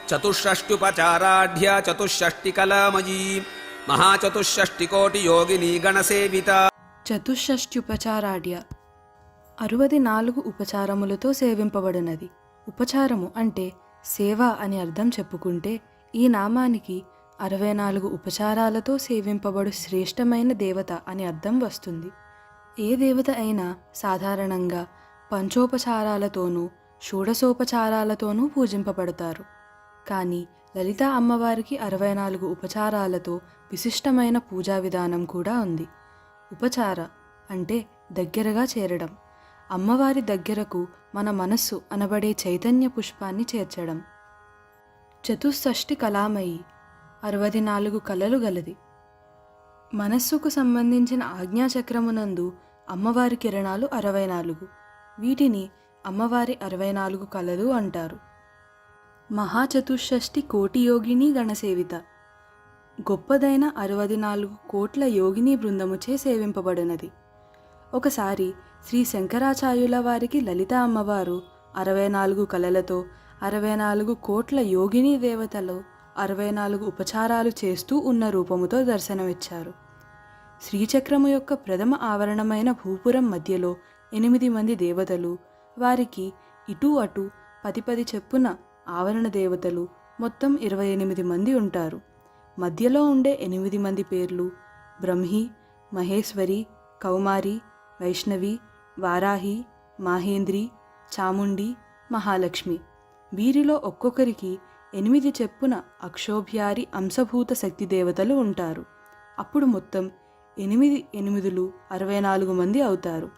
చతుషష్ట్యుపచారాఢ్య చతుషష్టికలామయీ మహాచతుషష్టికోటియోగిని గణసేవిత. చతుషష్ట్యుపచారాఢ్య 64 ఉపచారములతో సేవింపబడినది. ఉపచారము అంటే సేవ అని అర్థం చెప్పుకుంటే ఈ నామానికి 64 ఉపచారాలతో సేవింపబడు శ్రేష్టమైన దేవత అని అర్థం వస్తుంది. ఏ దేవత అయినా సాధారణంగా పంచోపచారాలతోనూ షోడశోపచారాలతోనూ పూజింపబడతారు. కానీ లలితా అమ్మవారికి 64 ఉపచారాలతో విశిష్టమైన పూజా విధానం కూడా ఉంది. ఉపచార అంటే దగ్గరగా చేరడం, అమ్మవారి దగ్గరకు మన మనస్సు అనబడే చైతన్య పుష్పాన్ని చేర్చడం. చతుషష్టి కళామయి 64 కళలు గలది. మనస్సుకు సంబంధించిన ఆజ్ఞాచక్రమునందు అమ్మవారి కిరణాలు 64. వీటిని అమ్మవారి 64 కళలు అంటారు. మహాచతుషష్టి కోటి యోగిని గణసేవిత గొప్పదైన 64 కోట్ల యోగిని బృందముచే సేవింపబడినది. ఒకసారి శ్రీ శంకరాచార్యుల వారికి లలిత అమ్మవారు 64 కళలతో 64 కోట్ల యోగిని దేవతలు 64 ఉపచారాలు చేస్తూ ఉన్న రూపముతో దర్శనమిచ్చారు. శ్రీచక్రము యొక్క ప్రథమ ఆవరణమైన భూపురం మధ్యలో 8 మంది దేవతలు, వారికి ఇటు అటు 10 చెప్పున ఆవరణ దేవతలు, మొత్తం 28 మంది ఉంటారు. మధ్యలో ఉండే 8 మంది పేర్లు బ్రహ్మి, మహేశ్వరి, కౌమారి, వైష్ణవి, వారాహి, మాహేంద్రి, చాముండి, మహాలక్ష్మి. వీరిలో ఒక్కొక్కరికి 8 చెప్పున అక్షోభ్యారి అంశభూత శక్తి దేవతలు ఉంటారు. అప్పుడు మొత్తం 8 8లు 64 మంది అవుతారు.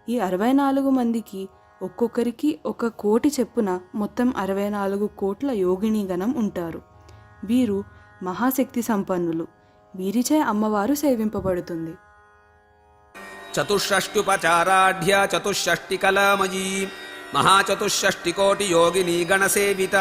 ఈ 64 మందికి ఒక్కొక్కరికి 1 కోటి చెప్పున మొత్తం 64 కోట్ల యోగిని గణం ఉంటారు. వీరు మహాశక్తి సంపన్నులు. వీరిచే అమ్మవారు సేవింపబడుతుంది. చతుషష్ట్యుపచారాఢ్య చతుషష్టికలామయీ మహాచతుషష్టికోటియోగిని గణసేవిత.